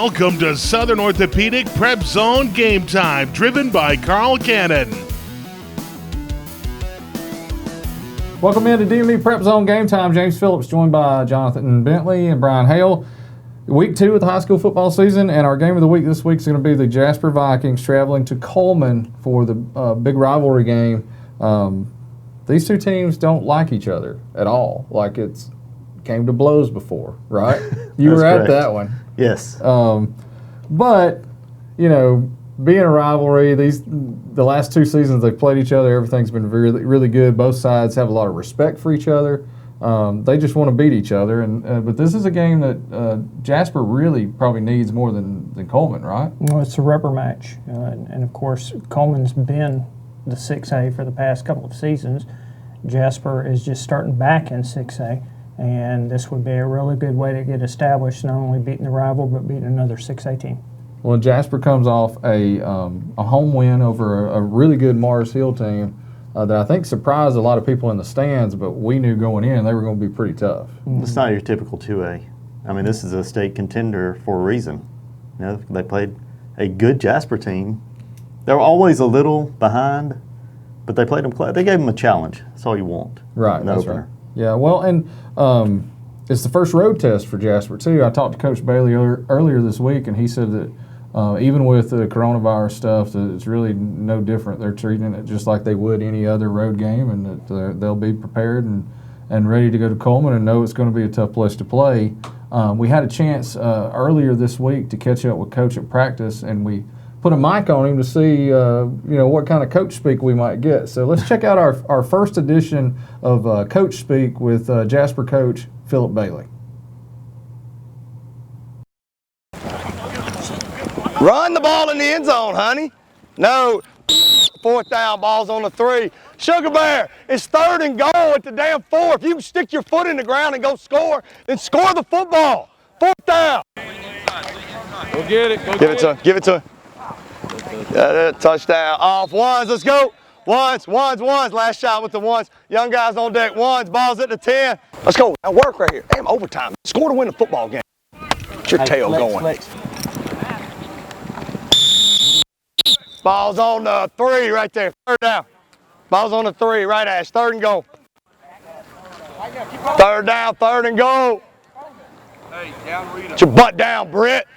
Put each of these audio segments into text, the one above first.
Welcome to Southern Orthopedic PrepZone Game Time, driven by Carl Cannon. Welcome into DMV PrepZone Game Time. James Phillips joined by Jonathan Bentley and Brian Hale. Week 2 of the high school football season, and our game of the week this week is going to be the Jasper Vikings traveling to Cullman for the big rivalry game. These two teams don't like each other at all. Like, it's came to blows before, right? You were at that one. Yes. But, you know, being a rivalry, the last 2 seasons they've played each other, everything's been really, really good. Both sides have a lot of respect for each other. They just want to beat each other. But this is a game that Jasper really probably needs more than Cullman, right? Well, it's a rubber match. And, of course, Cullman's been the 6A for the past couple of seasons. Jasper is just starting back in 6A. And this would be a really good way to get established, not only beating the rival, but beating another 6A team. Well, Jasper comes off a home win over a really good Mars Hill team that I think surprised a lot of people in the stands, but we knew going in they were going to be pretty tough. It's not your typical 2A. I mean, this is a state contender for a reason. You know, they played a good Jasper team. They were always a little behind, but they played them. They gave them a challenge. That's all you want. Right. That's right. Yeah. Well, and it's the first road test for Jasper too. I talked to Coach Bailey earlier this week, and he said that even with the coronavirus stuff, that it's really no different. They're treating it just like they would any other road game, and that they'll be prepared and ready to go to Cullman and know it's going to be a tough place to play. We had a chance earlier this week to catch up with Coach at practice, and we put a mic on him to see what kind of coach speak we might get. So let's check out our first edition of Coach Speak with Jasper coach Philip Bailey. Run the ball in the end zone, honey. No. 4th down, ball's on the 3. Sugar Bear, it's 3rd and goal at the damn 4. If you can stick your foot in the ground and go score, then score the football. 4th down. Go get it. Give it to him. Give it to him. Touchdown. Off ones. Let's go. Ones. Last shot with the ones. Young guys on deck. Ones. Ball's at the 10. Let's go. Now work right here. Damn, overtime. Score to win the football game. Get your tail going. Ball's on the 3 right there. 3rd down. Ball's on the 3. Right ass. 3rd and goal. 3rd down. 3rd and goal. Hey, down, Rita. Get your butt down, Britt.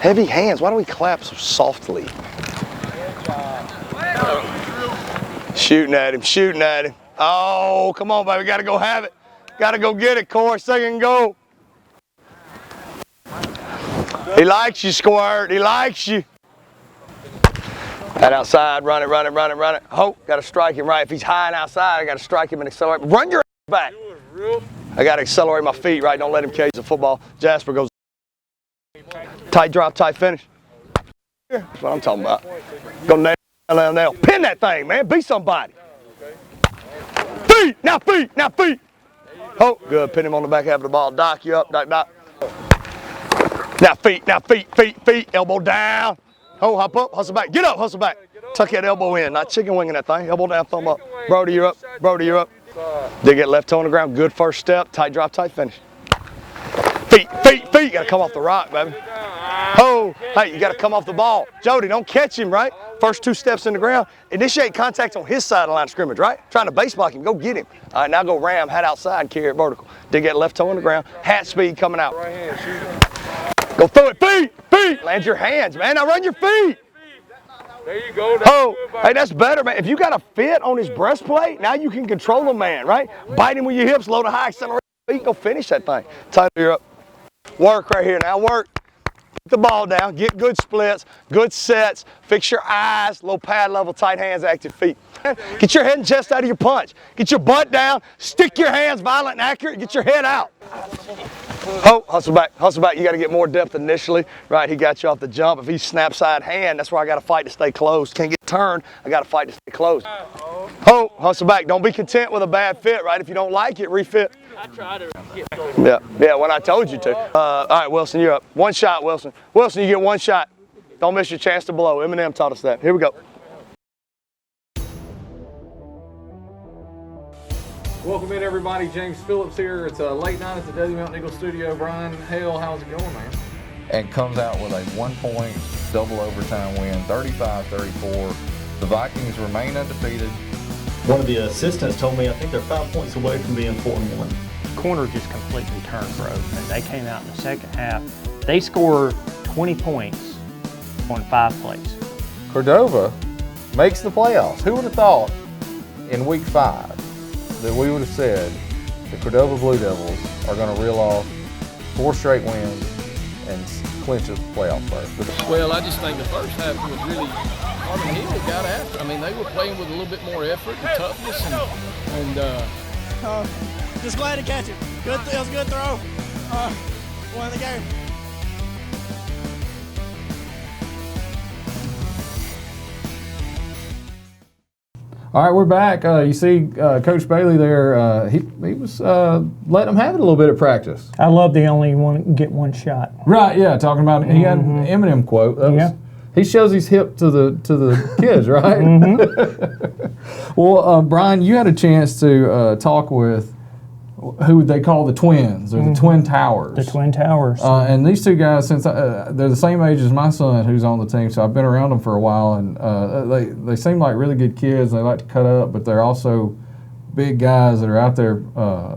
Heavy hands. Why do we clap so softly? Shooting at him. Oh, come on, baby. Got to go have it. Got to go get it, Corey. 2nd goal. He likes you, Squirt. He likes you. That outside. Run it. Hope. Got to strike him right. If he's high and outside, I got to strike him and accelerate. Run your back. I got to accelerate my feet, right? Don't let him cage the football. Jasper goes. Tight drop, tight finish. That's what I'm talking about. Go nail. Pin that thing, man. Be somebody. Feet. Now feet. Oh, good. Pin him on the back half of the ball. Dock you up. Dock. Now feet. Elbow down. Oh, hop up, hustle back. Get up, hustle back. Tuck that elbow in. Not chicken winging that thing. Elbow down, thumb up. Brody, you're up. Dig it left toe on the ground. Good first step. Tight drop, tight finish. Feet. Got to come off the rock, baby. Oh, hey, you got to come off the ball. Jody, don't catch him, right? First 2 steps in the ground. Initiate contact on his side of the line of scrimmage, right? Trying to base block him. Go get him. All right, now go ram, hat outside, and carry it vertical. Dig that left toe on the ground. Hat speed coming out. Go through it. Feet. Land your hands, man. Now run your feet. There you go. Hey, that's better, man. If you got a fit on his breastplate, now you can control a man, right? Bite him with your hips, low to high, accelerate feet, go finish that thing. Tight, you're up. Work right here now, work. Put the ball down, get good splits, good sets, fix your eyes, low pad level, tight hands, active feet. Get your head and chest out of your punch. Get your butt down, stick your hands violent and accurate, get your head out. Oh, hustle back. You got to get more depth initially. Right, he got you off the jump. If he snaps side hand, that's where I got to fight to stay close. Can't get turned, I got to fight to stay close. Oh, hustle back. Don't be content with a bad fit, right? If you don't like it, refit. I try to get Yeah, when I told you to. All right, Wilson, you're up. 1 shot, Wilson. Wilson, you get 1 shot. Don't miss your chance to blow. Eminem taught us that. Here we go. Welcome in, everybody. James Phillips here. It's a late night at the Desert Mountain Eagle studio. Brian Hale, how's it going, man? And comes out with a 1-point double overtime win, 35-34. The Vikings remain undefeated. One of the assistants told me I think they're 5 points away from being 4-1. Corner just completely turned for Oakland. They came out in the second half. They scored 20 points on 5 plays. Cordova makes the playoffs. Who would have thought in week 5 that we would have said the Cordova Blue Devils are going to reel off 4 straight wins and clinch a playoff berth? Well, I just think the first half was really Harmon Hill got after. I mean, they were playing with a little bit more effort and toughness, just glad to catch it. Good, it was a good throw. Won the game. All right, we're back. You see Coach Bailey there. He was letting them have it a little bit at practice. I love the only one get one shot. Right, yeah, talking about he had an Eminem quote. He shows he's hip to the kids, right? Well, Brian, you had a chance to talk with who they call the Twins, or the Twin Towers. The Twin Towers. And these two guys, since they're the same age as my son who's on the team, so I've been around them for a while, and they seem like really good kids. They like to cut up, but they're also big guys that are out there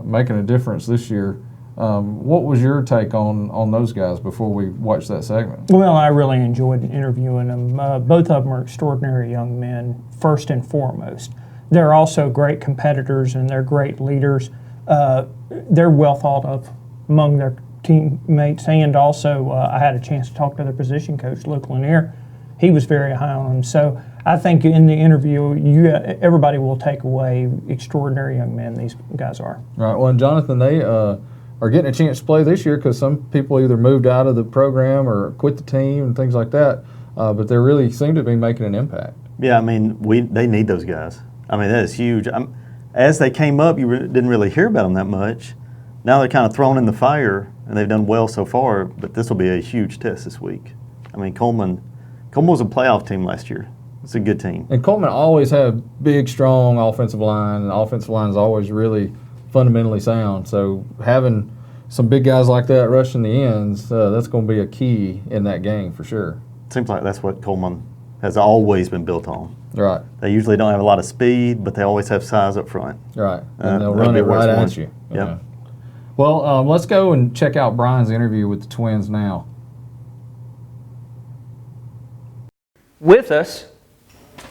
making a difference this year. What was your take on those guys before we watched that segment? Well, I really enjoyed interviewing them. Both of them are extraordinary young men, first and foremost. They're also great competitors, and they're great leaders. They're well thought of among their teammates, and also I had a chance to talk to their position coach, Luke Lanier. He was very high on them. So I think in the interview, everybody will take away extraordinary young men these guys are. Right. Well, and Jonathan, they are getting a chance to play this year because some people either moved out of the program or quit the team and things like that. But they really seem to be making an impact. Yeah, I mean, they need those guys. I mean, that is huge. As they came up, you didn't really hear about them that much. Now they're kind of thrown in the fire, and they've done well so far, but this will be a huge test this week. I mean, Cullman was a playoff team last year. It's a good team. And Cullman always had big, strong offensive line, and the offensive line is always really fundamentally sound. So having some big guys like that rushing the ends, that's going to be a key in that game for sure. It seems like that's what Cullman has always been built on. Right. They usually don't have a lot of speed, but they always have size up front. Right. And they'll run it right at you. Yeah. Well, let's go and check out Brian's interview with the Twins now. With us,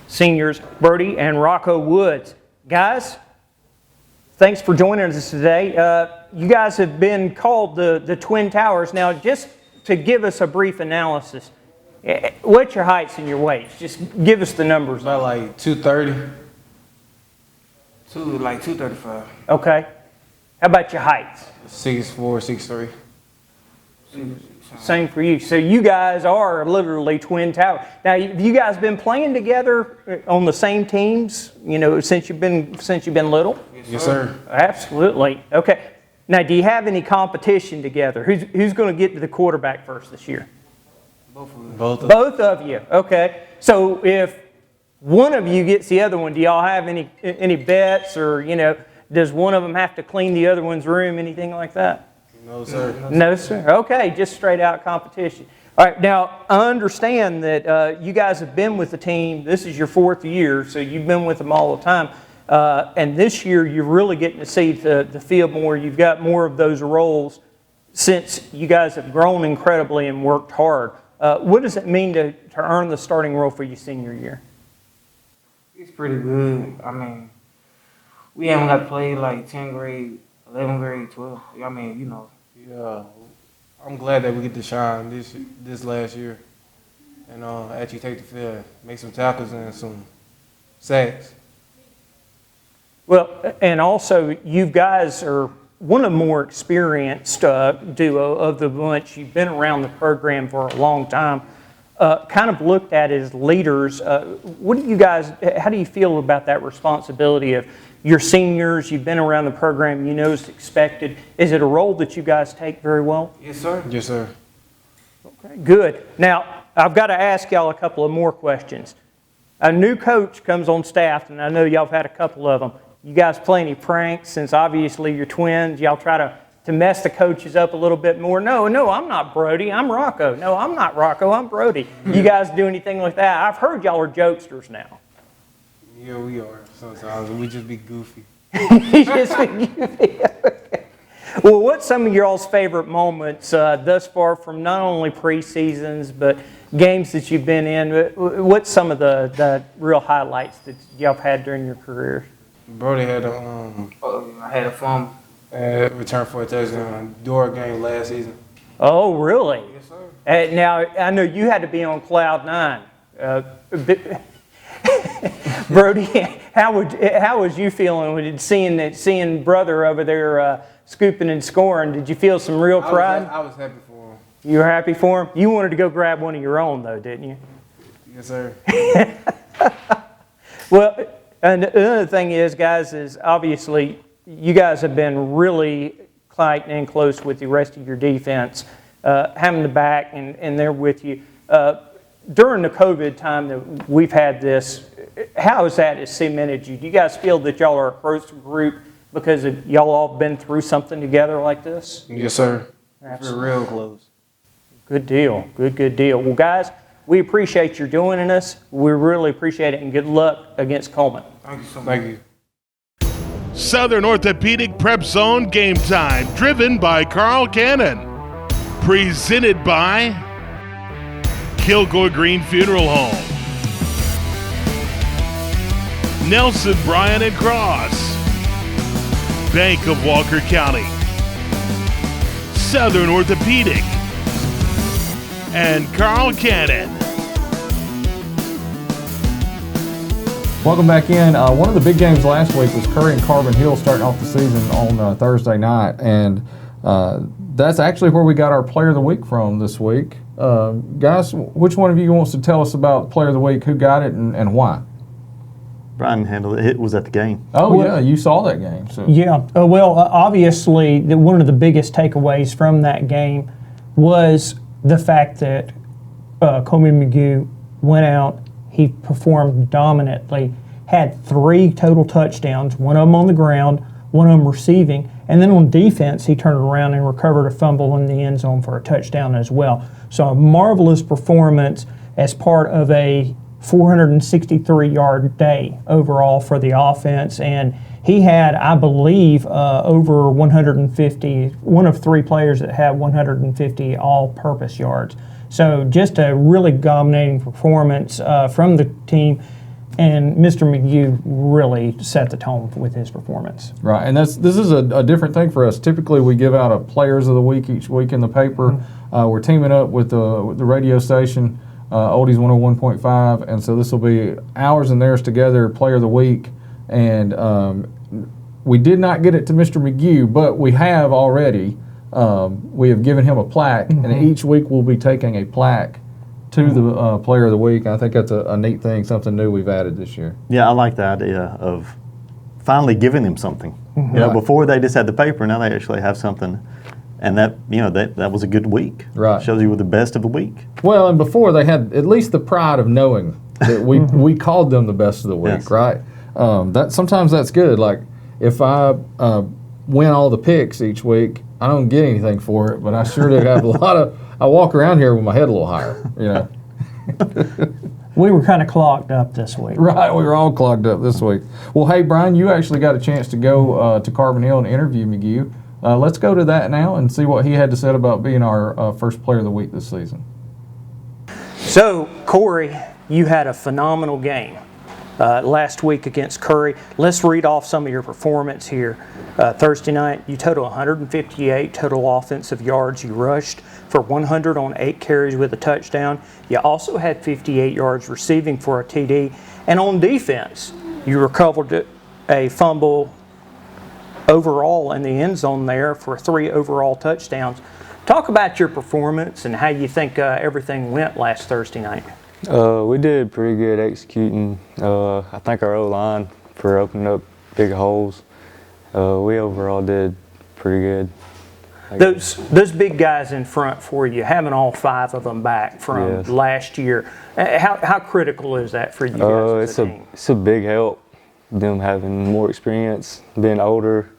seniors Brody and Rocco Woods. Guys, thanks for joining us today. You guys have been called the Twin Towers. Now, just to give us a brief analysis, what's your heights and your weights? Just give us the numbers. About like 230 to like 235. Okay. How about your heights? 6'4", 6'3". Same for you. So you guys are literally twin towers. Now, have you guys been playing together on the same teams? You know, since you've been little. Yes, sir. Absolutely. Okay. Now, do you have any competition together? Who's going to get to the quarterback first this year? Both of you. Okay. So if one of you gets the other one, do y'all have any bets, or does one of them have to clean the other one's room, anything like that? No, sir. No, sir. Okay, just straight out competition. All right. Now I understand that you guys have been with the team. This is your 4th year, so you've been with them all the time. And this year you're really getting to see the field more. You've got more of those roles since you guys have grown incredibly and worked hard. What does it mean to earn the starting role for your senior year? It's pretty good. I mean, we haven't got to play like 10th grade, 11th grade, 12th. I mean, Yeah, I'm glad that we get to shine this last year and actually take the field, make some tackles and some sacks. Well, and also you guys are one of the more experienced duo of the bunch. You've been around the program for a long time, kind of looked at as leaders. What do you guys, how do you feel about that responsibility of your seniors? You've been around the program, you know it's expected. Is it a role that you guys take very well? Yes, sir. Yes, sir. Okay, good. Now, I've got to ask y'all a couple of more questions. A new coach comes on staff, and I know y'all have had a couple of them. You guys play any pranks since obviously you're twins? Y'all try to mess the coaches up a little bit more? No, I'm not Brody. I'm Rocco. No, I'm not Rocco. I'm Brody. You guys do anything like that? I've heard y'all are jokesters now. Yeah, we are. Sometimes we just be goofy. You just be goofy. Okay. Well, what's some of y'all's favorite moments thus far from not only preseasons but games that you've been in? What's some of the real highlights that y'all have had during your career? Brody had I had a fumble. Return for a touchdown door game last season. Oh, really? Yes, sir. Now, I know you had to be on cloud nine. Brody, how was you feeling when seeing brother over there scooping and scoring? Did you feel some real pride? I was happy for him. You were happy for him? You wanted to go grab one of your own, though, didn't you? Yes, sir. Well, and another thing is, guys, is obviously you guys have been really tight and close with the rest of your defense, having the back, and they're with you. During the COVID time that we've had this, how has that cemented you? Do you guys feel that y'all are a close group because y'all all been through something together like this? Yes, sir. Absolutely. We're real close. Good deal. Good deal. Well, guys, we appreciate your joining this. We really appreciate it, and good luck against Cullman. Thank you so much. Thank you. Southern Orthopedic Prep Zone Game Time, driven by Carl Cannon. Presented by Kilgore Green Funeral Home, Nelson, Bryan and Cross, Bank of Walker County, Southern Orthopedic, and Carl Cannon. Welcome back in. One of the big games last week was Curry and Carbon Hill starting off the season on Thursday night, and that's actually where we got our Player of the Week from this week. Guys, which one of you wants to tell us about Player of the Week, who got it, and why? Brian handled it. It was at the game. Oh, well, yeah, you saw that game. So. Yeah, obviously, one of the biggest takeaways from that game was the fact that Coleman McGee went out. He performed dominantly, had 3 total touchdowns, one of them on the ground, one of them receiving, and then on defense, he turned around and recovered a fumble in the end zone for a touchdown as well. So a marvelous performance as part of a 463-yard day overall for the offense, and he had, I believe, over 150, one of 3 players that had 150 all-purpose yards. So just a really dominating performance from the team, and Mr. McGee really set the tone with his performance. Right, and this is a different thing for us. Typically, we give out a Players of the Week each week in the paper. Mm-hmm. We're teaming up with the radio station, Oldies 101.5, and so this will be ours and theirs together, Player of the Week. And we did not get it to Mr. McGee, but we have already. We have given him a plaque, mm-hmm. and each week we'll be taking a plaque to the Player of the Week. I think that's a neat thing, something new we've added this year. Yeah, I like the idea of finally giving them something. Mm-hmm. You know, before they just had the paper, now they actually have something, and that was a good week. Right, shows you were the best of the week. Well, and before they had at least the pride of knowing that we called them the best of the week, yes. Right? That sometimes that's good. Like if I win all the picks each week, I don't get anything for it, but I sure do have a lot of. I walk around here with my head a little higher, you know. We were kind of clogged up this week. Right, we were all clogged up this week. Well, hey, Brian, you actually got a chance to go to Carbon Hill and interview McGee. Let's go to that now and see what he had to say about being our first Player of the Week this season. So, Corey, you had a phenomenal game last week against Curry. Let's read off some of your performance here. Thursday night, you total 158 total offensive yards. You rushed for 100 on 8 carries with a touchdown. You also had 58 yards receiving for a TD. And on defense, you recovered a fumble overall in the end zone there for 3 overall touchdowns. Talk about your performance and how you think everything went last Thursday night. We did pretty good executing. I think our O-line for opening up big holes. We overall did pretty good. Those big guys in front for you, having all 5 of them back from last year, how critical is that for you guys as a team? It's a big help them having more experience, being older,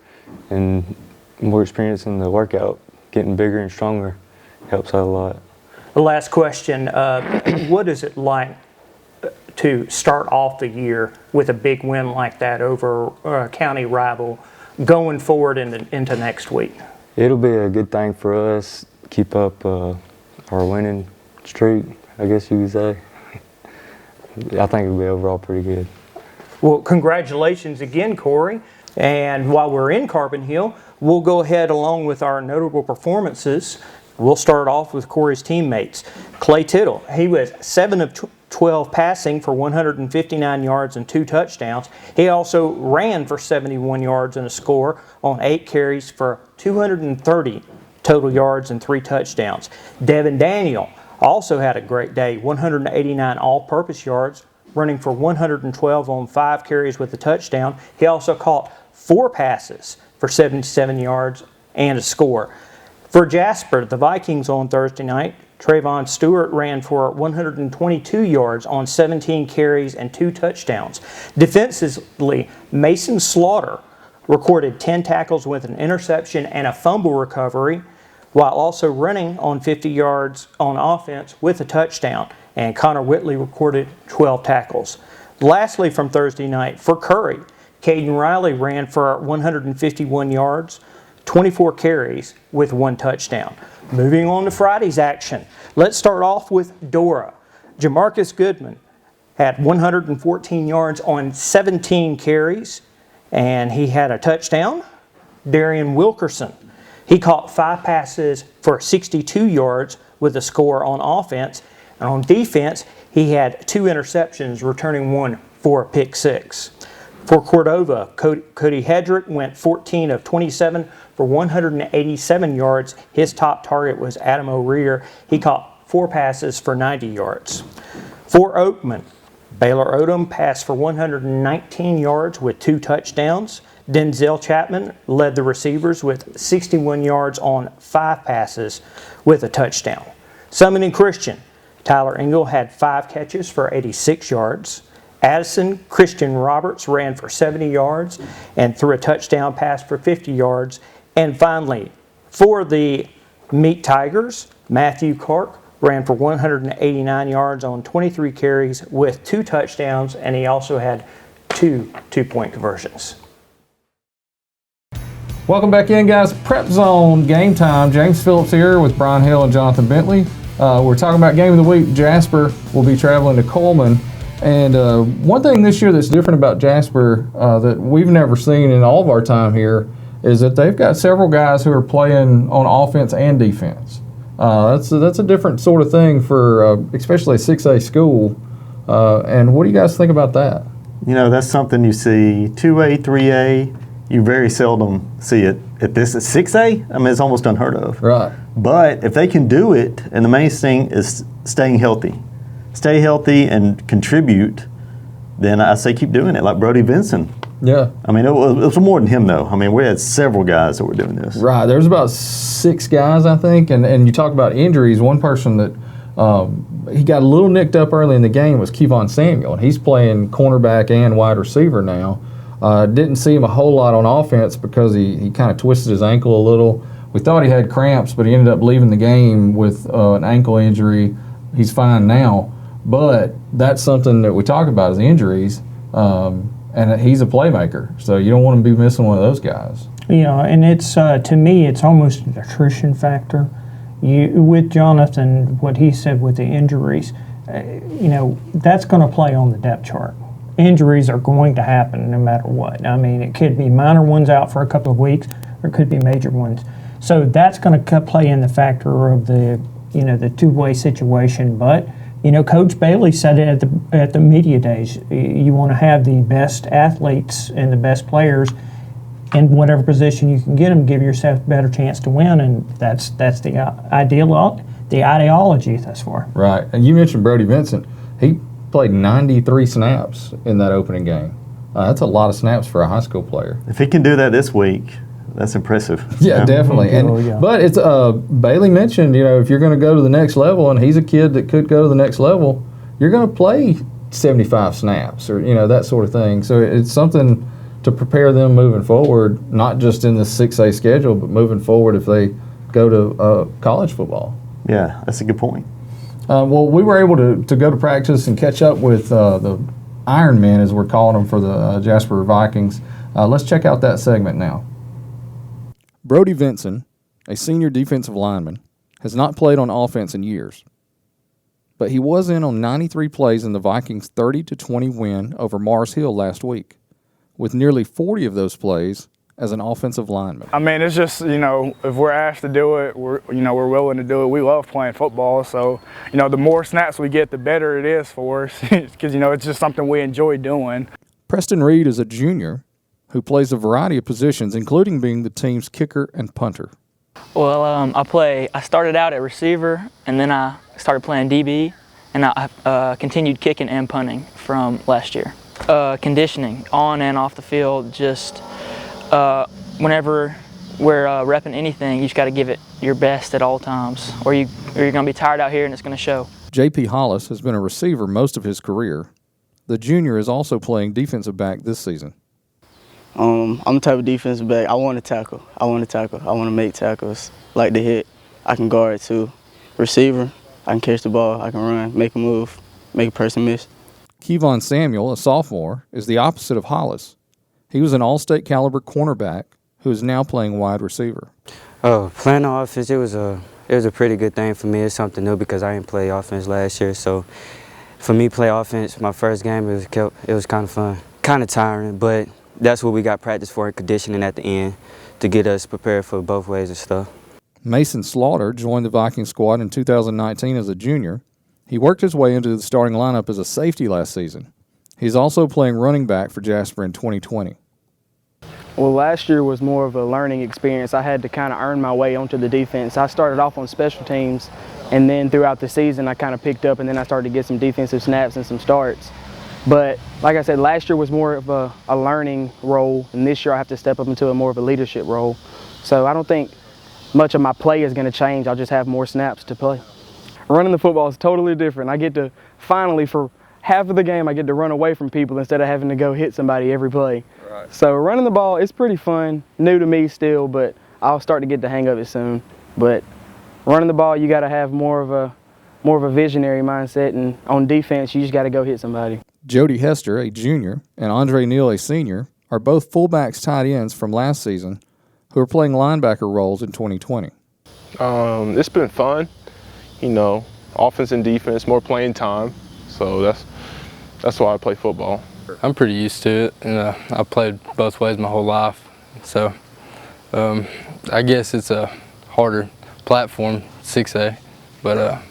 and more experience in the workout, getting bigger and stronger, helps out a lot. The last question, what is it like to start off the year with a big win like that over a county rival going forward into next week? It'll be a good thing for us, keep up our winning streak, I guess you could say. I think it'll be overall pretty good. Well, congratulations again, Corey. And while we're in Carbon Hill, we'll go ahead along with our notable performances. We'll start off with Corey's teammates. Clay Tittle, he was 7 of 12 passing for 159 yards and 2 touchdowns. He also ran for 71 yards and a score on 8 carries for 230 total yards and 3 touchdowns. Devin Daniel also had a great day, 189 all-purpose yards, running for 112 on 5 carries with a touchdown. He also caught 4 passes for 77 yards and a score. For Jasper, the Vikings on Thursday night, Trayvon Stewart ran for 122 yards on 17 carries and 2 touchdowns. Defensively, Mason Slaughter recorded 10 tackles with an interception and a fumble recovery, while also running on 50 yards on offense with a touchdown. And Connor Whitley recorded 12 tackles. Lastly, from Thursday night, for Curry, Caden Riley ran for 151 yards, 24 carries with 1 touchdown. Moving on to Friday's action, let's start off with Dora. Jamarcus Goodman had 114 yards on 17 carries, and he had a touchdown. Darian Wilkerson, he caught 5 passes for 62 yards with a score on offense. And on defense, he had 2 interceptions, returning 1 for a pick 6. For Cordova, Cody Hedrick went 14 of 27 for 187 yards. His top target was Adam O'Rear. He caught 4 passes for 90 yards. For Oakman, Baylor Odom passed for 119 yards with 2 touchdowns. Denzel Chapman led the receivers with 61 yards on 5 passes with a touchdown. Summoning Christian, Tyler Engel had 5 catches for 86 yards. Addison Christian Roberts ran for 70 yards and threw a touchdown pass for 50 yards. And finally, for the Meat Tigers, Matthew Clark ran for 189 yards on 23 carries with 2 touchdowns, and he also had 2 two-point conversions. Welcome back in, guys. Prep Zone Game Time. James Phillips here with Brian Hill and Jonathan Bentley. We're talking about Game of the Week. Jasper will be traveling to Cullman. And one thing this year that's different about Jasper that we've never seen in all of our time here is that they've got several guys who are playing on offense and defense. That's a different sort of thing for especially a 6A school. And what do you guys think about that? You know, that's something you see 2A, 3A. You very seldom see it at this. At 6A, I mean, it's almost unheard of. Right. But if they can do it, and the main thing is staying healthy. Stay healthy and contribute, then I say keep doing it, like Brody Vincent. Yeah. I mean, it was more than him, though. I mean, we had several guys that were doing this. Right. There's about 6 guys, I think. And you talk about injuries. One person that he got a little nicked up early in the game was Kevon Samuel. And he's playing cornerback and wide receiver now. Didn't see him a whole lot on offense because he kind of twisted his ankle a little. We thought he had cramps, but he ended up leaving the game with an ankle injury. He's fine now. But that's something that we talk about is injuries, and he's a playmaker. So you don't want to be missing one of those guys. Yeah, and it's to me, it's almost an attrition factor. With Jonathan, what he said with the injuries, that's going to play on the depth chart. Injuries are going to happen no matter what. I mean, it could be minor ones out for a couple of weeks, or it could be major ones. So that's going to play in the factor of the two-way situation, but. Coach Bailey said it at the media days. You want to have the best athletes and the best players in whatever position you can get them. Give yourself a better chance to win, and that's the ideology thus far. Right, and you mentioned Brody Vincent. He played 93 snaps in that opening game. That's a lot of snaps for a high school player. If he can do that this week, that's impressive. Yeah, definitely. But it's Bailey mentioned, if you're going to go to the next level, and he's a kid that could go to the next level, you're going to play 75 snaps or, that sort of thing. So it's something to prepare them moving forward, not just in the 6A schedule, but moving forward if they go to college football. Yeah, that's a good point. Well, we were able to go to practice and catch up with the Iron Men, as we're calling them, for the Jasper Vikings. Let's check out that segment now. Brody Vincent, a senior defensive lineman, has not played on offense in years, but he was in on 93 plays in the Vikings' 30-20 win over Mars Hill last week, with nearly 40 of those plays as an offensive lineman. I mean, it's just, if we're asked to do it, we're willing to do it. We love playing football, so, the more snaps we get, the better it is for us, because, it's just something we enjoy doing. Preston Reed is a junior who plays a variety of positions, including being the team's kicker and punter. Well, I started out at receiver, and then I started playing DB, and I continued kicking and punting from last year. Conditioning, on and off the field, just whenever we're repping anything, you just got to give it your best at all times, or you're going to be tired out here and it's going to show. J.P. Hollis has been a receiver most of his career. The junior is also playing defensive back this season. I'm the type of defensive back. I want to tackle. I want to make tackles, like to hit. I can guard too. Receiver, I can catch the ball. I can run, make a move, make a person miss. Kevon Samuel, a sophomore, is the opposite of Hollis. He was an all-state caliber cornerback who is now playing wide receiver. Playing on offense, it was a pretty good thing for me. It's something new because I didn't play offense last year. So for me, play offense, my first game, it was kind of fun, kind of tiring, but that's what we got practice for, and conditioning at the end to get us prepared for both ways and stuff. Mason Slaughter joined the Viking squad in 2019 as a junior. He worked his way into the starting lineup as a safety last season. He's also playing running back for Jasper in 2020. Well, last year was more of a learning experience. I had to kind of earn my way onto the defense. I started off on special teams, and then throughout the season I kind of picked up, and then I started to get some defensive snaps and some starts. But like I said, last year was more of a learning role, and this year I have to step up into a more of a leadership role. So I don't think much of my play is going to change. I'll just have more snaps to play. Running the football is totally different. I get to finally, for half of the game, I get to run away from people instead of having to go hit somebody every play. Right. So running the ball, it's pretty fun, new to me still, but I'll start to get the hang of it soon. But running the ball, you got to have more of a visionary mindset, and on defense, you just got to go hit somebody. Jody Hester, a junior, and Andre Neal, a senior, are both fullbacks tight ends from last season who are playing linebacker roles in 2020. It's been fun, offense and defense, more playing time. So that's why I play football. I'm pretty used to it, and I played both ways my whole life. So I guess it's a harder platform, 6A, but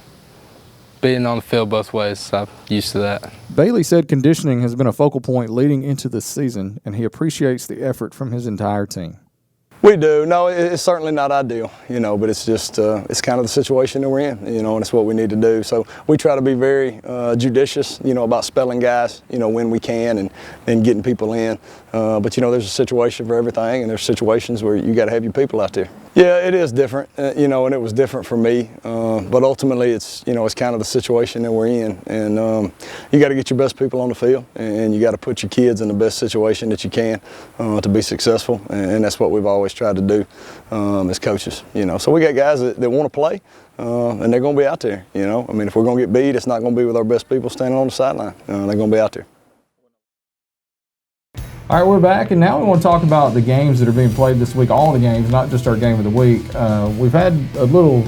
being on the field both ways, I'm used to that. Bailey said conditioning has been a focal point leading into this season, and he appreciates the effort from his entire team. We do. No, it's certainly not ideal, but it's just, it's kind of the situation that we're in, and it's what we need to do. So we try to be very judicious, about spelling guys, when we can and getting people in. But, there's a situation for everything, and there's situations where you got to have your people out there. Yeah, it is different, and it was different for me. But ultimately, it's, it's kind of the situation that we're in. And you got to get your best people on the field, and you got to put your kids in the best situation that you can to be successful. And that's what we've always tried to do as coaches. So we got guys that want to play, and they're going to be out there. If we're going to get beat, it's not going to be with our best people standing on the sideline. They're going to be out there. All right, we're back, and now we want to talk about the games that are being played this week, all the games, not just our game of the week. We've had a little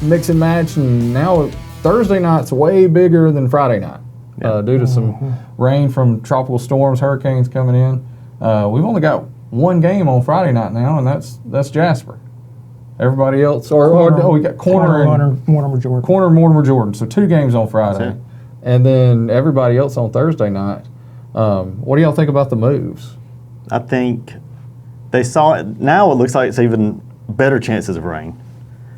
mix and match, and now Thursday night's way bigger than Friday night due to some rain from tropical storms, hurricanes coming in. We've only got one game on Friday night now, and that's Jasper. Everybody else, we got Corner and Mortimer Jordan. So 2 games on Friday, and then everybody else on Thursday night. What do y'all think about the moves? I think they saw it. Now it looks like it's even better chances of rain.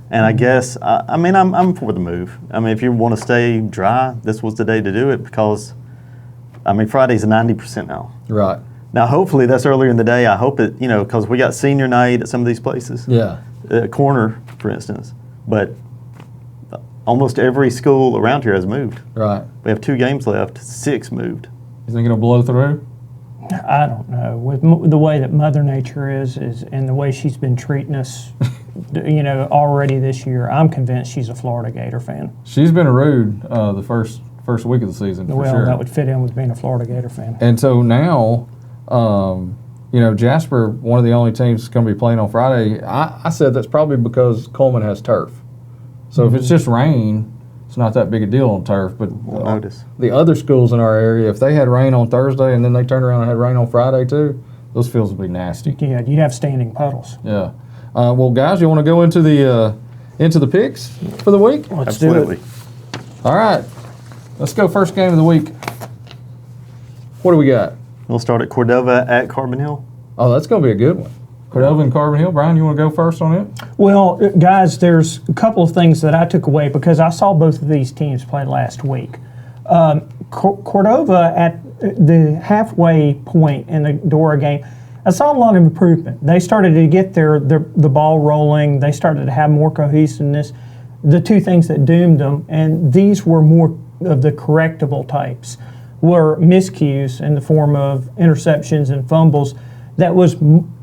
And I guess, I'm for the move. if you want to stay dry, this was the day to do it because, Friday's 90% now. Right. Now, hopefully that's earlier in the day. I hope it, because we got senior night at some of these places. Yeah. Corner, for instance. But almost every school around here has moved. Right. We have 2 games left. 6 moved. You think it'll blow through? I don't know. With the way that Mother Nature is and the way she's been treating us, already this year, I'm convinced she's a Florida Gator fan. She's been rude the first week of the season, for sure. That would fit in with being a Florida Gator fan. And so now, Jasper, one of the only teams that's going to be playing on Friday, I said that's probably because Cullman has turf. So if it's just rain, it's not that big a deal on turf. But notice the other schools in our area, if they had rain on Thursday and then they turned around and had rain on Friday too, those fields would be nasty. Yeah, you'd have standing puddles. Yeah. Well, guys, you want to go into the picks for the week? Let's do it. All right. Let's go first game of the week. What do we got? We'll start at Cordova at Carbon Hill. Oh, that's going to be a good one. Cordova and Carbon Hill. Brian, you want to go first on it? Well, guys, there's a couple of things that I took away because I saw both of these teams play last week. Cordova at the halfway point in the Dora game, I saw a lot of improvement. They started to get the ball rolling. They started to have more cohesiveness. The two things that doomed them, and these were more of the correctable types, were miscues in the form of interceptions and fumbles. That was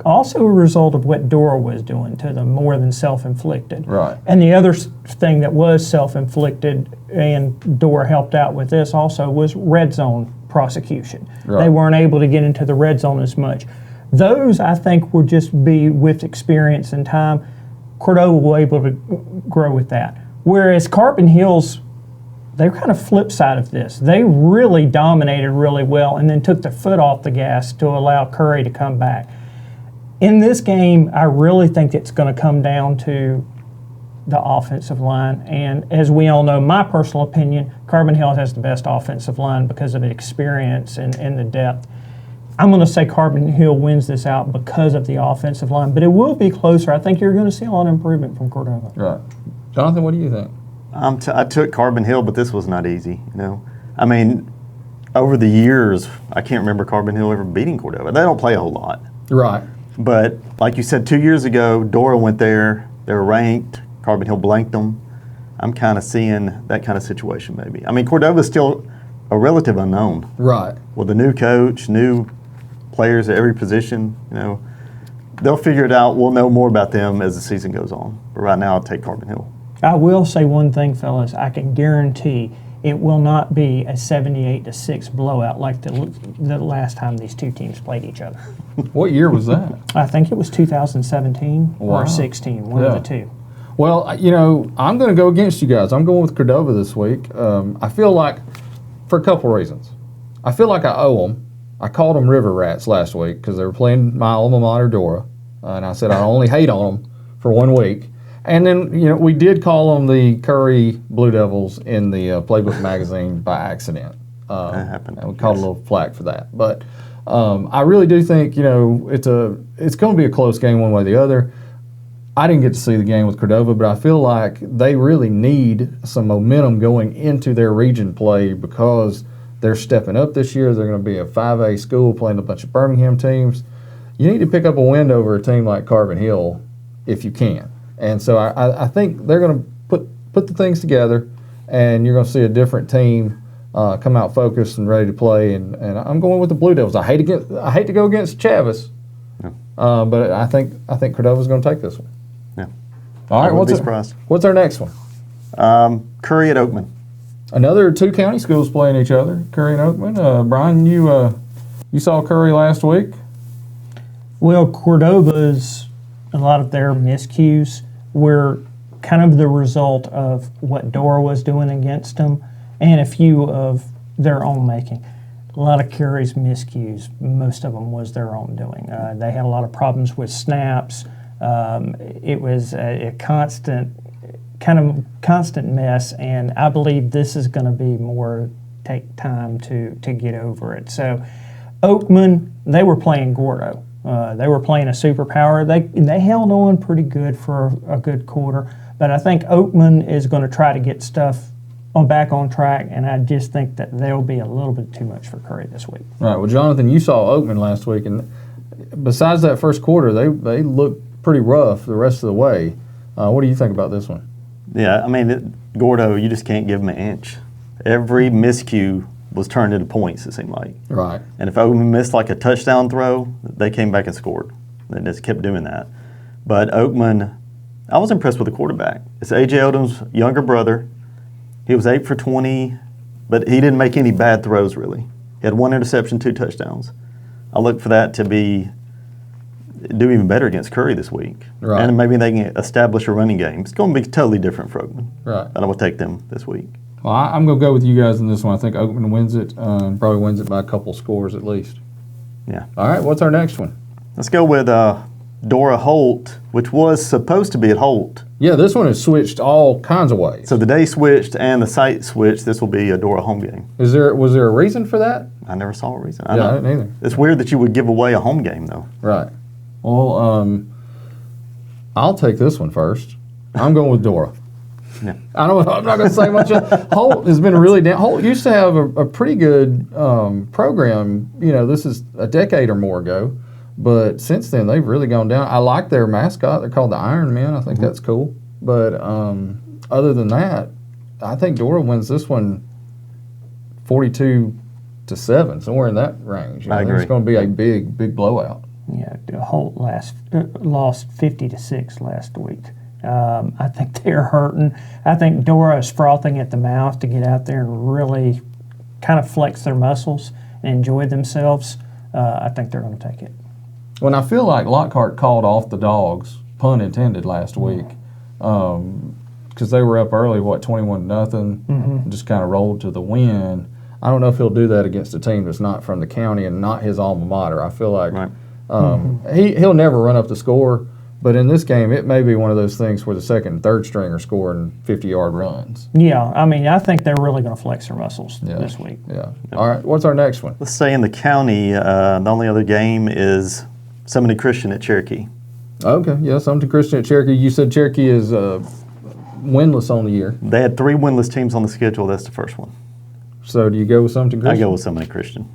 also a result of what Dora was doing to them, more than self-inflicted. Right. And the other thing that was self-inflicted, and Dora helped out with this also, was red zone prosecution. Right. They weren't able to get into the red zone as much. Those, I think, will just be with experience and time. Cordova will be able to grow with that. Whereas Carbon Hills, they're kind of flip side of this. They really dominated really well and then took their foot off the gas to allow Curry to come back. In this game, I really think it's going to come down to the offensive line. And as we all know, my personal opinion, Carbon Hill has the best offensive line because of the experience and the depth. I'm going to say Carbon Hill wins this out because of the offensive line, but it will be closer. I think you're going to see a lot of improvement from Cordova. Right. Jonathan, what do you think? I took Carbon Hill, but this was not easy. I mean, over the years, I can't remember Carbon Hill ever beating Cordova. They don't play a whole lot. Right. But like you said, 2 years ago, Dora went there. They were ranked. Carbon Hill blanked them. I'm kind of seeing that kind of situation maybe. I mean, Cordova's still a relative unknown. Right. With a new coach, new players at every position, they'll figure it out. We'll know more about them as the season goes on. But right now, I'll take Carbon Hill. I will say one thing, fellas. I can guarantee it will not be a 78-6 blowout like the last time these two teams played each other. What year was that? I think it was 2017 or 16, one of the two. Well, I'm going to go against you guys. I'm going with Cordova this week. I feel like, for a couple reasons. I feel like I owe them. I called them River Rats last week because they were playing my alma mater, Dora. And I said I only hate on them for 1 week. And then, we did call them the Curry Blue Devils in the Playbook magazine by accident. That happened. And we caught a little flack for that. But I really do think, it's going to be a close game one way or the other. I didn't get to see the game with Cordova, but I feel like they really need some momentum going into their region play because they're stepping up this year. They're going to be a 5A school playing a bunch of Birmingham teams. You need to pick up a win over a team like Carbon Hill if you can. And so I think they're going to put the things together, and you're going to see a different team come out focused and ready to play. And I'm going with the Blue Devils. I hate to go against Chavis, but I think Cordova's going to take this one. Yeah. All right. Surprised. What's our next one? Curry at Oakman. Another two county schools playing each other. Curry and Oakman. Brian, you saw Curry last week. Well, Cordova's a lot of their miscues were kind of the result of what Dora was doing against them and a few of their own making. A lot of Curry's miscues, most of them was their own doing. They had a lot of problems with snaps. It was a constant mess, and I believe this is going to be more take time to get over it. So Oakman, they were playing Gordo. They were playing a superpower. They held on pretty good for a good quarter, but I think Oakman is going to try to get stuff back on track, and I just think that they'll be a little bit too much for Curry this week. Right. Well, Jonathan, you saw Oakman last week, and besides that first quarter, they looked pretty rough the rest of the way. What do you think about this one? Yeah, I mean, Gordo, you just can't give them an inch. Every miscue was turned into points, it seemed like. Right. And if Oakman missed like a touchdown throw, they came back and scored. They just kept doing that. But Oakman, I was impressed with the quarterback. It's A.J. Odom's younger brother. He was 8 for 20, but he didn't make any bad throws, really. He had 1 interception, 2 touchdowns. I look for that to do even better against Curry this week. Right. And maybe they can establish a running game. It's going to be totally different for Oakman. Right. But I will take them this week. Well, I'm going to go with you guys in this one. I think Oakman wins it, probably wins it by a couple scores at least. Yeah. All right, what's our next one? Let's go with Dora Holt, which was supposed to be at Holt. Yeah, this one is switched all kinds of ways. So the day switched and the site switched. This will be a Dora home game. Was there a reason for that? I never saw a reason. I didn't either. It's weird that you would give away a home game, though. Right. Well, I'll take this one first. I'm going with Dora. Yeah. I'm not going to say much. Holt has been really down. Holt used to have a pretty good program. You know, this is a decade or more ago. But since then, they've really gone down. I like their mascot. They're called the Iron Men. I think that's cool. But other than that, I think Dora wins this one 42-7, somewhere in that range. I agree. It's going to be a big blowout. Yeah, Holt lost 50-6 last week. I think they're hurting. I think Dora is frothing at the mouth to get out there and really kind of flex their muscles and enjoy themselves. I think they're going to take it. When I feel like Lockhart called off the Dogs, pun intended, last week, because they were up early, 21-0, just kind of rolled to the win. I don't know if he'll do that against a team that's not from the county and not his alma mater. I feel like he'll never run up the score, but in this game, it may be one of those things where the second and third string are scoring 50-yard runs. Yeah, I mean, I think they're really going to flex their muscles this week. Yeah. All right, what's our next one? Let's say in the county, the only other game is Summoning Christian at Cherokee. Okay, yeah, Summoning Christian at Cherokee. You said Cherokee is winless on the year. They had 3 winless teams on the schedule. That's the first one. So do you go with Summoning Christian? I go with Summoning Christian.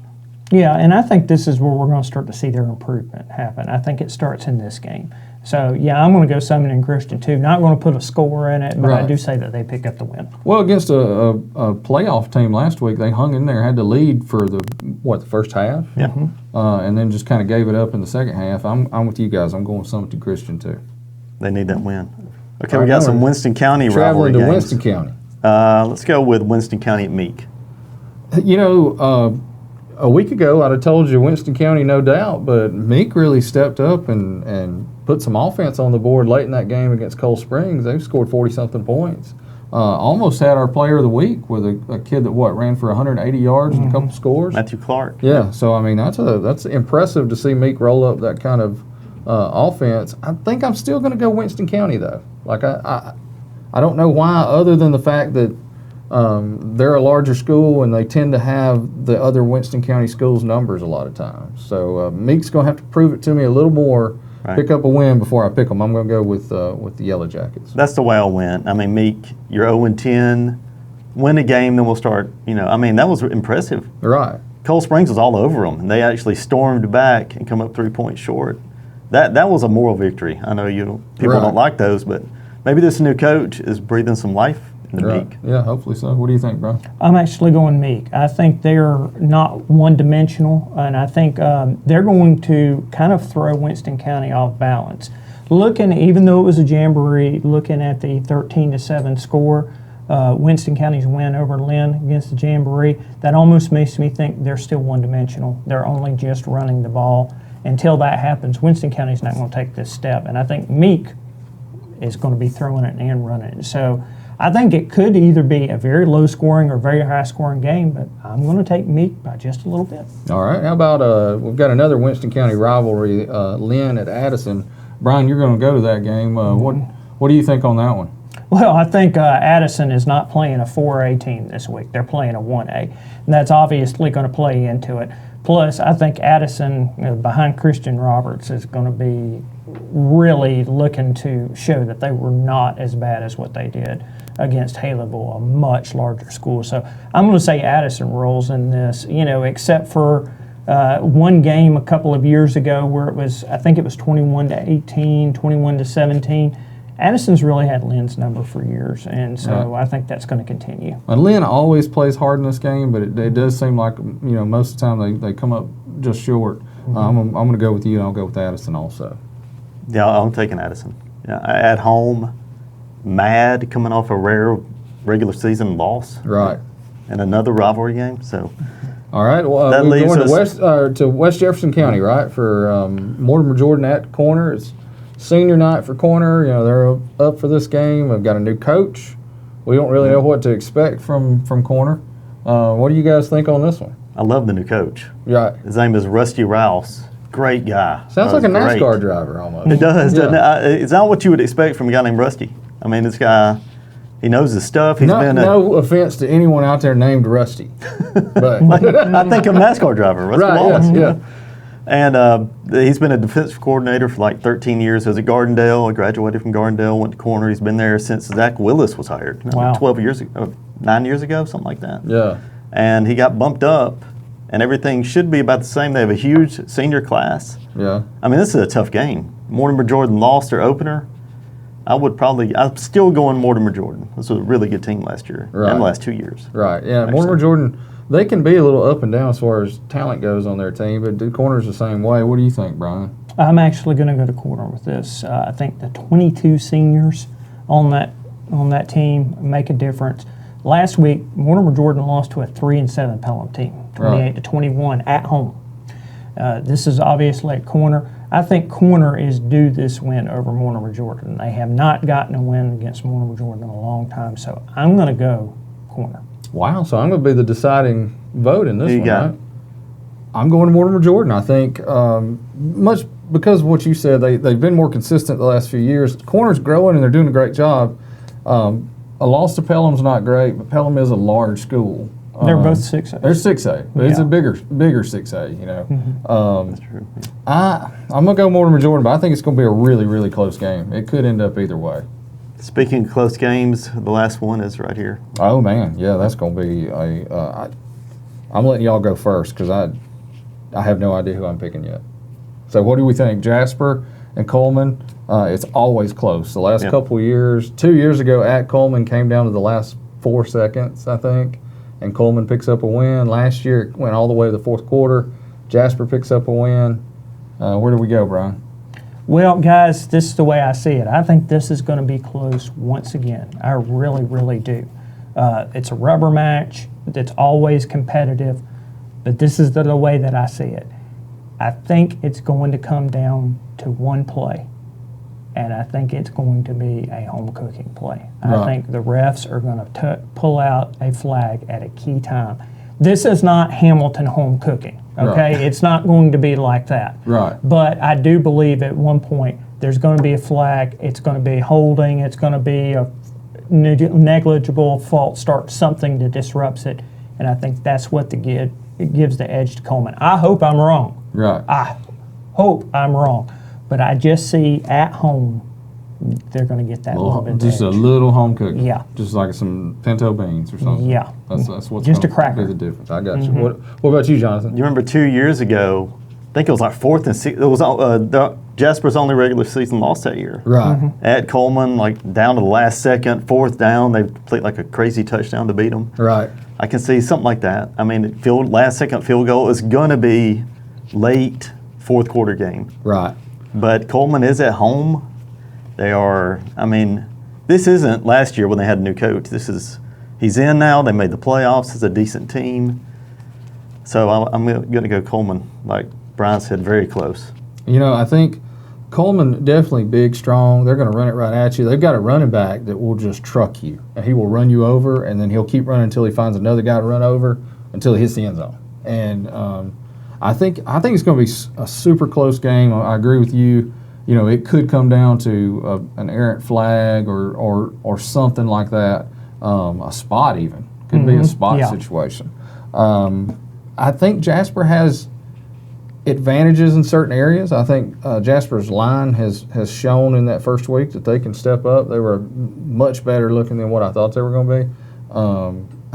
Yeah, and I think this is where we're going to start to see their improvement happen. I think it starts in this game. So, yeah, I'm going to go Summoning Christian, too. Not going to put a score in it, but I do say that they pick up the win. Well, against a playoff team last week, they hung in there, had to lead for the first half? Yeah. And then just kind of gave it up in the second half. I'm with you guys. I'm going Summoning Christian, too. They need that win. Okay, we got some Winston County rivalry games. Traveling to games. Winston County. Let's go with Winston County at Meek. You know, a week ago, I'd have told you Winston County, no doubt, but Meek really stepped up and put some offense on the board late in that game against Cold Springs. They've scored 40-something points. Almost had our player of the week with a kid that, ran for 180 yards and a couple scores? Matthew Clark. Yeah, so, I mean, that's impressive to see Meek roll up that kind of offense. I think I'm still going to go Winston County, though. Like, I don't know why, other than the fact that they're a larger school and they tend to have the other Winston County schools' numbers a lot of times. So Meek's going to have to prove it to me a little more, pick up a win before I pick them. I'm going to go with the Yellow Jackets. That's the way I'll win. I mean, Meek, you're 0-10. Win a game, then we'll start, that was impressive. Right. Cold Springs was all over them, and they actually stormed back and come up 3 points short. That was a moral victory. I know people don't like those, but maybe this new coach is breathing some life into Meek. Yeah, hopefully so. What do you think, Brian? I'm actually going Meek. I think they're not one-dimensional, and I think they're going to kind of throw Winston County off balance. Even though it was a jamboree, looking at the 13-7 score, Winston County's win over Lynn against the jamboree, that almost makes me think they're still one-dimensional. They're only just running the ball. Until that happens, Winston County's not going to take this step, and I think Meek is going to be throwing it and running it. So I think it could either be a very low-scoring or very high-scoring game, but I'm going to take Meek by just a little bit. All right. How about we've got another Winston County rivalry, Lynn at Addison. Brian, you're going to go to that game. What do you think on that one? Well, I think Addison is not playing a 4A team this week. They're playing a 1A, and that's obviously going to play into it. Plus, I think Addison, behind Christian Roberts, is going to be really looking to show that they were not as bad as what they did against Haleyville, a much larger school. So I'm going to say Addison rolls in this, except for one game a couple of years ago where I think it was 21-18, 21-17. Addison's really had Lynn's number for years, and so I think that's going to continue. And Lynn always plays hard in this game, but it does seem like, most of the time they come up just short. I'm going to go with you, and I'll go with Addison also. Yeah, I'm taking Addison. Yeah, at home, mad, coming off a rare regular season loss. Right. And another rivalry game, so. All right, well, we're going to West Jefferson County, right, for Mortimer Jordan at corner. It's senior night for corner. They're up for this game. They've got a new coach. We don't really know what to expect from corner. What do you guys think on this one? I love the new coach. Right. His name is Rusty Rouse. Great guy. Sounds like a NASCAR driver almost. It does, doesn't it? It's not what you would expect from a guy named Rusty. I mean, this guy, he knows his stuff. He's no offense to anyone out there named Rusty, but I think of NASCAR driver, Rusty Wallace. Yeah. And he's been a defensive coordinator for like 13 years. He was at Gardendale. Graduated from Gardendale, went to corner. He's been there since Zach Willis was hired. Wow. 12 years ago, 9 years ago, something like that. Yeah. And he got bumped up, and everything should be about the same. They have a huge senior class. Yeah. I mean, this is a tough game. Mortimer Jordan lost their opener. I'm still going Mortimer Jordan. This was a really good team last year and the last 2 years. Right, yeah. Mortimer Jordan, they can be a little up and down as far as talent goes on their team, but the corner's the same way. What do you think, Brian? I'm actually going to go to corner with this. I think the 22 seniors on that team make a difference. Last week, Mortimer Jordan lost to a 3-7 Pelham team, 28-21 at home. This is obviously at corner. I think corner is due this win over Mortimer Jordan. They have not gotten a win against Mortimer Jordan in a long time, so I'm going to go corner. Wow, so I'm going to be the deciding vote in this one, right? I'm going to Mortimer Jordan. I think much because of what you said, they've been more consistent the last few years. Corner's growing, and they're doing a great job. A loss to Pelham's not great, but Pelham is a large school. They're both 6A. They're 6A, but it's a bigger 6A, That's true. I'm going to go Mortimer Jordan, but I think it's going to be a really, really close game. It could end up either way. Speaking of close games, the last one is right here. Oh, man. Yeah, that's going to be I'm letting y'all go first because I have no idea who I'm picking yet. So what do we think? Jasper and Cullman, it's always close. The last couple of years, 2 years ago at Cullman came down to the last 4 seconds, I think, and Cullman picks up a win. Last year it went all the way to the fourth quarter. Jasper picks up a win. Where do we go, Brian? Well, guys, this is the way I see it. I think this is going to be close once again. I really, really do. It's a rubber match. It's always competitive, but this is the way that I see it. I think it's going to come down to one play, and I think it's going to be a home cooking play. I think the refs are going to pull out a flag at a key time. This is not Hamilton home cooking, okay? Right. It's not going to be like that. Right. But I do believe at one point there's going to be a flag, it's going to be holding, it's going to be a negligible false start, something that disrupts it, and I think that's what it gives the edge to Cullman. I hope I'm wrong. Right. I hope I'm wrong, but I just see at home they're going to get that little bit. Just a little home cooking. Yeah. Just like some pinto beans or something. Yeah. That's what's just going to be the difference. I got you. What about you, Jonathan? You remember 2 years ago? I think it was like 4th and 6th. It was Jasper's only regular season loss that year. Right. At Cullman, like down to the last second, 4th down, they played like a crazy touchdown to beat them. Right. I can see something like that. I mean, last second field goal is going to be late fourth quarter game. Right. But Cullman is at home. They are, I mean, this isn't last year when they had a new coach. He's in now. They made the playoffs. It's a decent team. So I'm going to go Cullman. Like Brian said, very close. I think Cullman definitely big, strong. They're going to run it right at you. They've got a running back that will just truck you. And he will run you over, and then he'll keep running until he finds another guy to run over until he hits the end zone. And I think it's going to be a super close game. I agree with you. It could come down to an errant flag or something like that. A spot even. Could be a spot situation. I think Jasper has advantages in certain areas. I think Jasper's line has shown in that first week that they can step up. They were much better looking than what I thought they were going to be.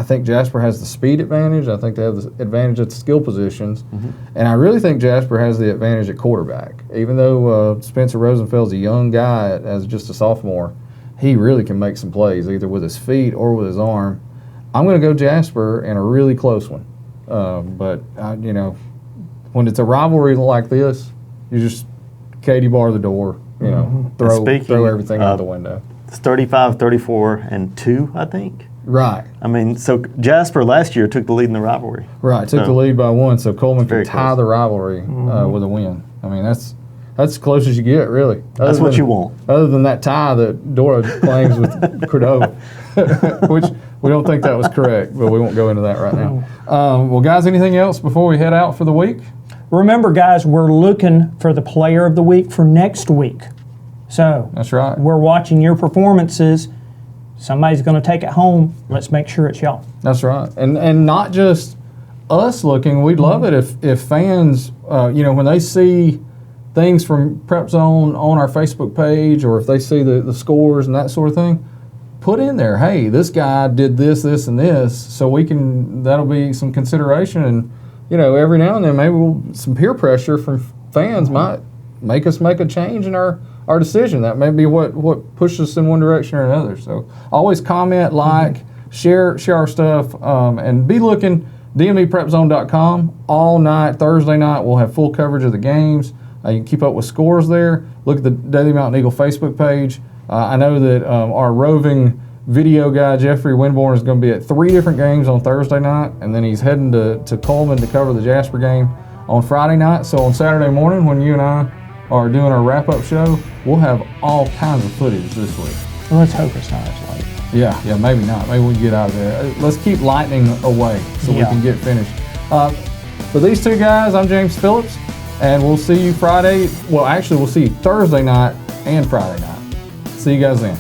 I think Jasper has the speed advantage. I think they have the advantage at the skill positions. And I really think Jasper has the advantage at quarterback. Even though Spencer Rosenfeld's a young guy as just a sophomore, he really can make some plays, either with his feet or with his arm. I'm going to go Jasper in a really close one. But, you know, when it's a rivalry like this, you just Katie bar the door, you know, throw everything out the window. It's 35, 34, and 2, I think. Right. I mean, so Jasper last year took the lead in the rivalry. Right, took the lead by 1, so Cullman could tie the rivalry with a win. I mean, that's as close as you get, really. That's what you want. Other than that tie that Dora claims with Cordova, which we don't think that was correct, but we won't go into that right now. Well, guys, anything else before we head out for the week? Remember, guys, we're looking for the player of the week for next week. So that's right. We're watching your performances. Somebody's going to take it home. Let's make sure it's y'all. That's right. And not just us looking. We'd love it if fans, you know, when they see things from PrepZone on our Facebook page, or if they see the scores and that sort of thing, put in there, hey, this guy did this, this, and this, so we can, that'll be some consideration. And, you know, every now and then maybe some peer pressure from fans might make us make a change in our decision. That may be what pushes us in one direction or another. So always comment, like, share our stuff, and be looking, dmeprepzone.com all night. Thursday night we'll have full coverage of the games. You can keep up with scores there. Look at the Daily Mountain Eagle Facebook page. I know that our roving video guy, Jeffrey Winborn, is going to be at 3 different games on Thursday night, and then he's heading to Cullman to cover the Jasper game on Friday night. So on Saturday morning, when you and I are doing our wrap-up show, we'll have all kinds of footage this week. Well, let's hope it's not as late. Yeah, maybe not. Maybe we can get out of there. Let's keep lightning away so we can get finished. For these two guys, I'm James Phillips, and we'll see you Friday. Well, actually, we'll see you Thursday night and Friday night. See you guys then.